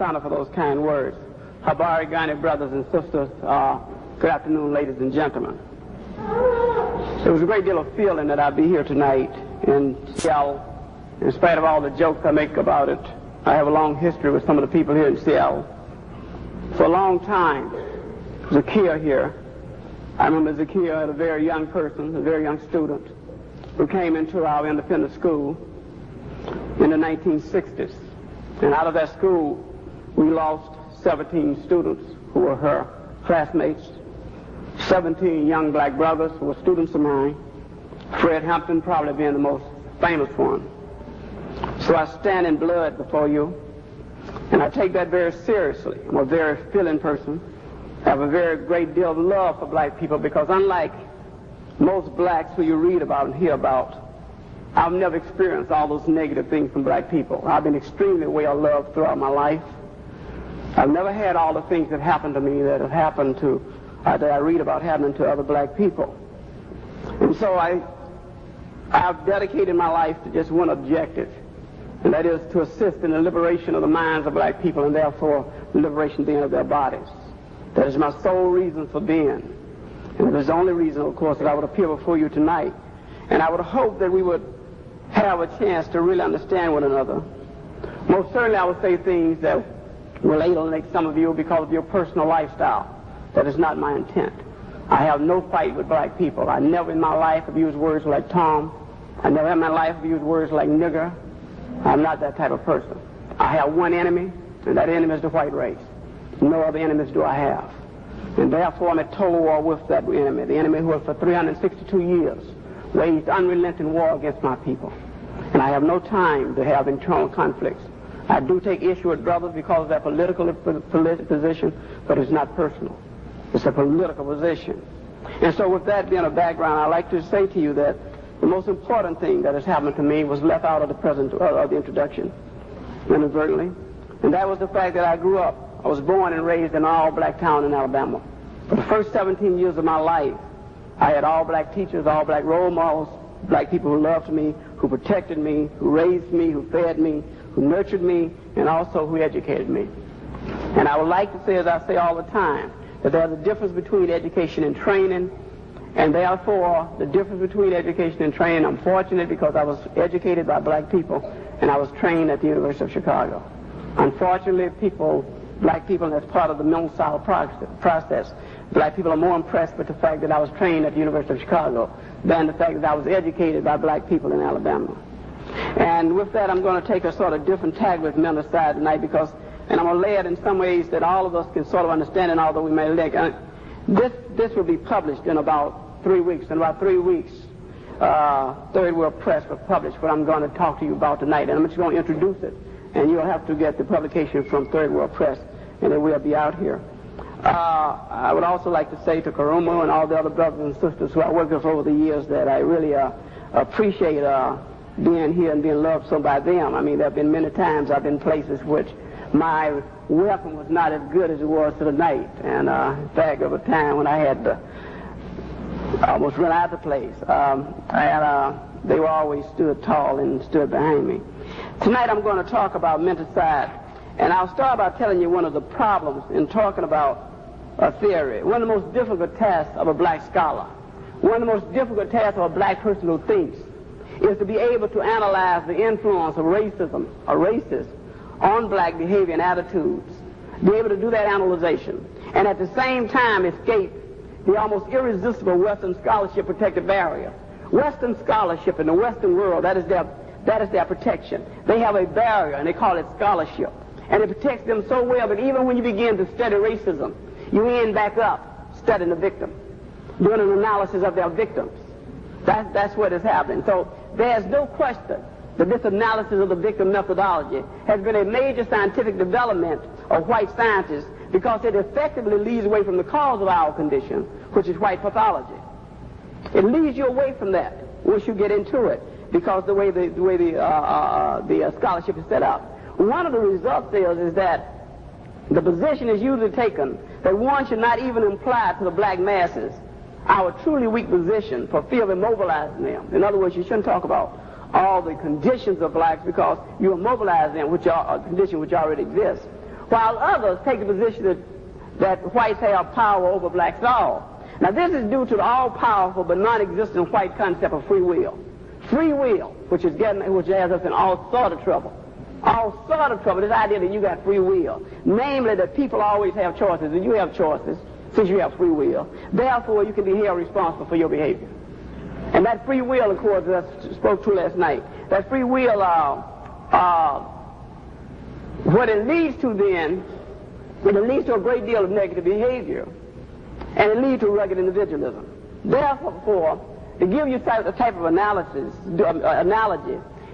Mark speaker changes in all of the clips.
Speaker 1: Sana for those kind words. Habari Gani, brothers and sisters, good afternoon, ladies and gentlemen. There was a great deal of feeling that I'd be here tonight in Seattle. In spite of all the jokes I make about it, I have a long history with some of the people here in Seattle. For a long time, Zakiya here, I remember Zakiya had a very young person, a very young student, who came into our independent school in the 1960s. And out of that school, we lost 17 students who were her classmates, 17 young black brothers who were students of mine, Fred Hampton probably being the most famous one. So I stand in blood before you, and I take that very seriously. I'm a very feeling person. I have a very great deal of love for black people because unlike most blacks who you read about and hear about, I've never experienced all those negative things from black people. I've been extremely well loved throughout my life. I've never had all the things that happened to me that have happened to, that I read about happening to other black people. And so I've dedicated my life to just one objective, and that is to assist in the liberation of the minds of black people and therefore the liberation then of their bodies. That is my sole reason for being. And it is the only reason, of course, that I would appear before you tonight. And I would hope that we would have a chance to really understand one another. Most certainly I would say things that will alienate some of you because of your personal lifestyle. That is not my intent. I have no fight with black people. I never in my life have used words like Tom. I never in my life have used words like nigger. I'm not that type of person. I have one enemy, and that enemy is the white race. No other enemies do I have. And therefore I'm at total war with that enemy, the enemy who has for 362 years waged unrelenting war against my people. And I have no time to have internal conflicts. I do take issue with brothers because of their political position, but it's not personal. It's a political position. And so with that being a background, I'd like to say to you that the most important thing that has happened to me was left out of the introduction, inadvertently. And that was the fact that I grew up. I was born and raised in an all-black town in Alabama. For the first 17 years of my life, I had all-black teachers, all-black role models, black people who loved me, who protected me, who raised me, who fed me, who nurtured me, and also who educated me. And I would like to say, as I say all the time, that there's a difference between education and training, and therefore the difference between education and training, I'm fortunate because I was educated by black people, and I was trained at the University of Chicago. Unfortunately, black people, and that's part of the Mentacide process, black people are more impressed with the fact that I was trained at the University of Chicago than the fact that I was educated by black people in Alabama. And with that, I'm going to take a sort of different tag with Mentacide tonight because, and I'm going to lay it in some ways that all of us can sort of understand, and although we may like, this will be published in about 3 weeks. In about 3 weeks, Third World Press will publish what I'm going to talk to you about tonight, and I'm just going to introduce it. And you'll have to get the publication from Third World Press, and it will be out here. I would also like to say to Karumo and all the other brothers and sisters who I worked with over the years that I really appreciate being here and being loved so by them. I mean, there have been many times I've been places which my weapon was not as good as it was tonight. And in fact, there was a time when I had to almost run out of the place. They were always stood tall and stood behind me. Tonight I'm going to talk about Mentacide, and I'll start by telling you one of the problems in talking about a theory. One of the most difficult tasks of a black scholar, one of the most difficult tasks of a black person who thinks, is to be able to analyze the influence of racism or racist on black behavior and attitudes, be able to do that analyzation, and at the same time escape the almost irresistible Western scholarship protected barrier. Western scholarship in the Western world, that is their protection. They have a barrier, and they call it scholarship. And it protects them so well that even when you begin to study racism, you end back up studying the victim, doing an analysis of their victims. That's what is happening. So there's no question that this analysis of the victim methodology has been a major scientific development of white scientists because it effectively leads away from the cause of our condition, which is white pathology. It leads you away from that once you get into it, because the way the scholarship is set up. One of the results is that the position is usually taken that one should not even imply to the black masses our truly weak position for fear of immobilizing them. In other words, you shouldn't talk about all the conditions of blacks because you immobilize them, which are a condition which already exists. while others take the position that whites have power over blacks all. Now this is due to the all-powerful but non-existent white concept of free will. Free will, which has us in all sort of trouble. All sort of trouble, this idea that you got free will. Namely that people always have choices, and you have choices since you have free will. Therefore, you can be held responsible for your behavior. And that free will, of course, as I spoke to last night, that free will, what it leads to then, it leads to a great deal of negative behavior, and it leads to rugged individualism. Therefore, to give you the type of analogy,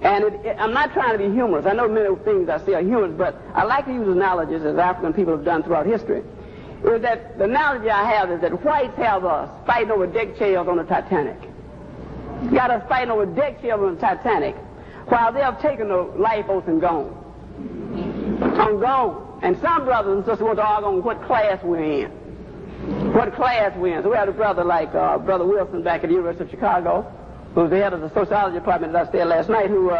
Speaker 1: and I'm not trying to be humorous. I know many things I say are humorous, but I like to use analogies as African people have done throughout history. Is that the analogy I have is that whites have us fighting over deck chairs on the Titanic. Got us fighting over deck chairs on the Titanic, while they have taken the lifeboats and gone. I'm gone. And some brothers and sisters want to argue on what class we're in. What class we're in. So we have a brother like Brother Wilson back at the University of Chicago, who's the head of the sociology department that I stayed last night, who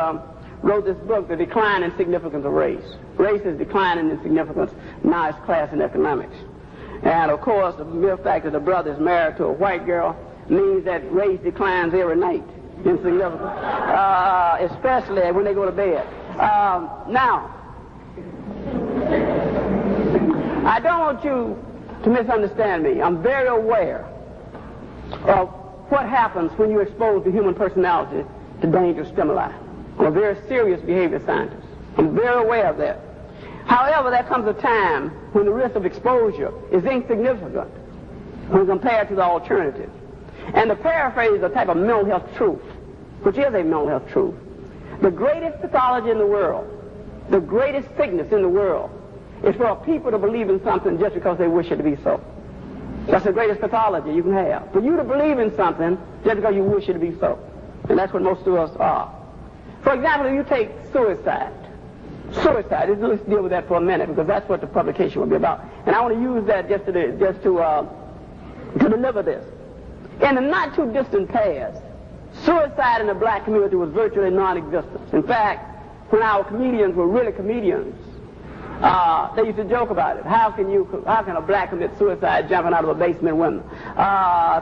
Speaker 1: wrote this book, The Decline and Significance of Race. Race is declining in significance, now it's class and economics. And of course, the mere fact that the brother is married to a white girl means that race declines every night in significance, especially when they go to bed. Now, I don't want you to misunderstand me. I'm very aware of what happens when you expose the human personality to dangerous stimuli. I'm a very serious behavior scientist. I'm very aware of that. However, there comes a time when the risk of exposure is insignificant when compared to the alternative. And to paraphrase a type of mental health truth, which is a mental health truth, the greatest pathology in the world, the greatest sickness in the world, is for people to believe in something just because they wish it to be so. That's the greatest pathology you can have. For you to believe in something just because you wish it to be so. And that's what most of us are. For example, if you take suicide. Suicide, let's deal with that for a minute because that's what the publication will be about. And I want to use that just to deliver this. In the not too distant past, suicide in the black community was virtually non-existent. In fact, when our comedians were really comedians, they used to joke about it. How can a black commit suicide jumping out of a basement window?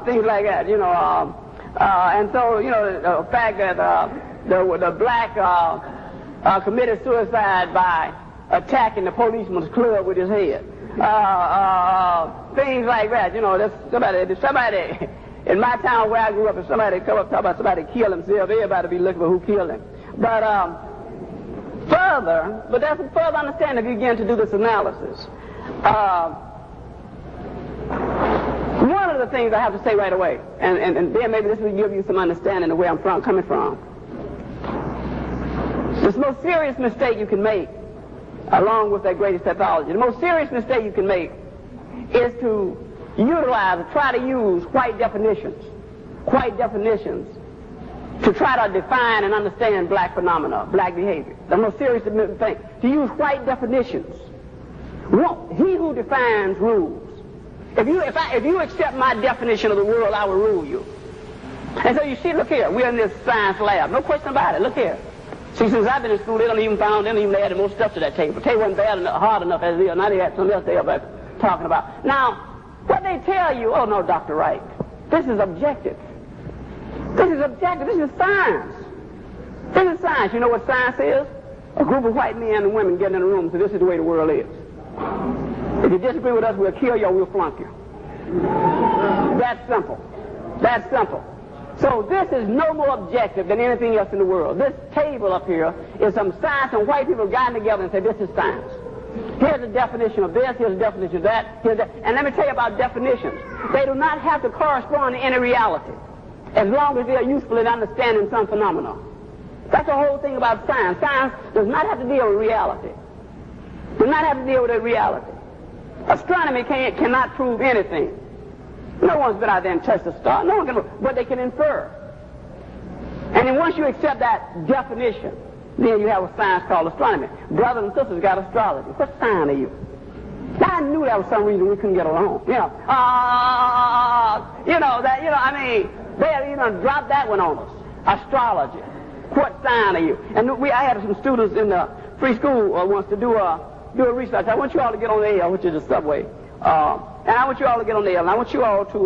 Speaker 1: Things like that, you know. And so, you know, the fact that the black committed suicide by attacking the policeman's club with his head. Things like that, you know. Somebody in my town where I grew up, if somebody come up talk about somebody kill himself, everybody be looking for who killed him. But that's a further understanding if you begin to do this analysis. One of the things I have to say right away, and then maybe this will give you some understanding of where I'm coming from. The most serious mistake you can make, along with that greatest pathology, the most serious mistake you can make is to utilize, try to use white definitions to try to define and understand black phenomena, black behavior. The most serious thing, to use white definitions. He who defines rules. If you accept my definition of the world, I will rule you. And so you see, look here, we're in this science lab. No question about it. Look here. See, since I've been in school, they don't even add more stuff to that table. The table wasn't bad enough, hard enough as it is. Now they had something else they were talking about. Now, what they tell you, oh no, Dr. Wright, this is objective. This is objective. This is science. This is science. You know what science is? A group of white men and women getting in a room and say, this is the way the world is. If you disagree with us, we'll kill you or we'll flunk you. That's simple. That's simple. So this is no more objective than anything else in the world. This table up here is some science, and white people have gotten together and said, this is science. Here's a definition of this, here's a definition of that, here's that. And let me tell you about definitions. They do not have to correspond to any reality, as long as they are useful in understanding some phenomena. That's the whole thing about science. Science does not have to deal with reality. Does not have to deal with a reality. Astronomy cannot prove anything. No one's been out there and touched the star. No one can, but they can infer. And then once you accept that definition, then you have a science called astronomy. Brothers and sisters got astrology. What sign are you? I knew that was some reason we couldn't get along. They dropped that one on us. Astrology. What sign are you? And I had some students in the free school once to do do a research. I want you all to get on the L, which is the subway. And I want you all to get on the L. And I want you all to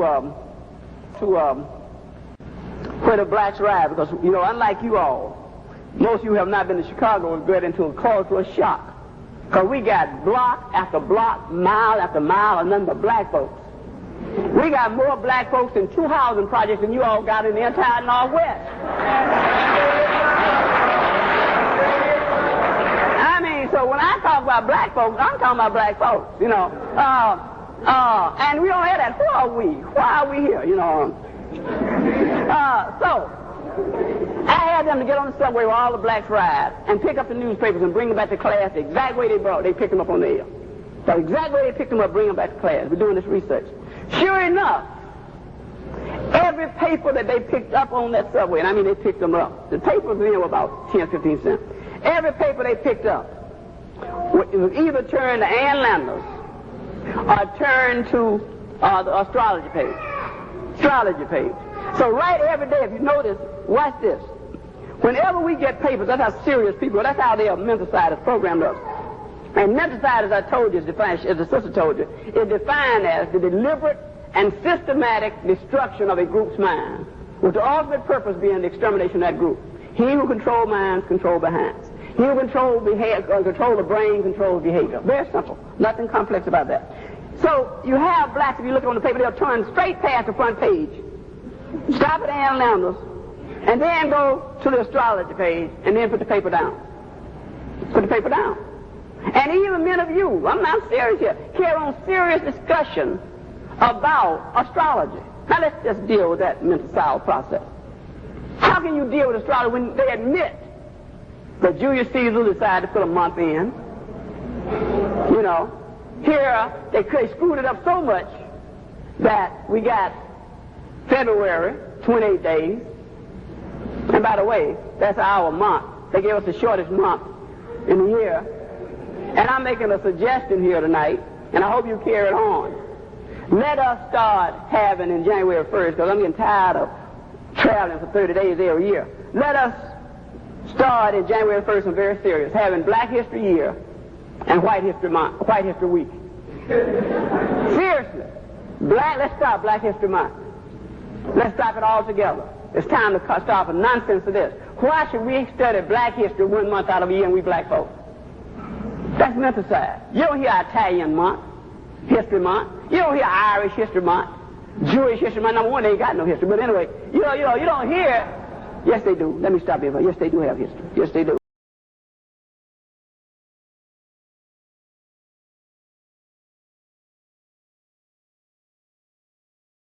Speaker 1: where the blacks ride, because, you know, unlike you all, most of you have not been to Chicago and got into a cultural shock. Because we got block after block, mile after mile, and nothing but black folks. We got more black folks in 2 housing projects than you all got in the entire Northwest. I mean, so when I talk about black folks, I'm talking about black folks, you know. And we don't have that. Who are we? Why are we here, you know? So, I had them to get on the subway where all the blacks ride and pick up the newspapers and bring them back to class the exact way they picked them up on the air. The exact way they picked them up, bring them back to class. We're doing this research. Sure enough, every paper that they picked up on that subway, and I mean they picked them up, the papers were about 10, 15 cents. Every paper they picked up, it was either turned to Ann Landers or turned to the astrology page. Astrology page. So right every day, if you notice, watch this. Whenever we get papers, that's how serious people, that's how their Mentacide is programmed up. And Mentacide, as I told you, is defined, as the sister told you, is defined as the deliberate and systematic destruction of a group's mind, with the ultimate purpose being the extermination of that group. He who controls minds controls the hands. He who controls the brain controls behavior. Very simple. Nothing complex about that. So you have blacks, if you look on the paper, they'll turn straight past the front page, stop at Ann Landers, and then go to the astrology page, and then put the paper down. Put the paper down. And even men of you, I'm not serious here, carry on serious discussion about astrology. Now let's just deal with that Mentacide process. How can you deal with astrology when they admit that Julius Caesar decided to put a month in? You know, here they screwed it up so much that we got February, 28 days. And by the way, that's our month. They gave us the shortest month in the year. And I'm making a suggestion here tonight, and I hope you carry it on. Let us start having in January 1st, because I'm getting tired of traveling for 30 days every year. Let us start in January 1st, and very serious, having Black History Year and White History Month, White History Week. Seriously. Let's start Black History Month. Let's stop it all together. It's time to stop the nonsense of this. Why should we study Black history 1 month out of a year and we black folks? That's Mentacide. You don't hear Italian month, History Month. You don't hear Irish History Month, Jewish History Month. Number one, they ain't got no history. But anyway, you don't hear. Yes, they do. Let me stop here. Yes, they do have history. Yes, they do.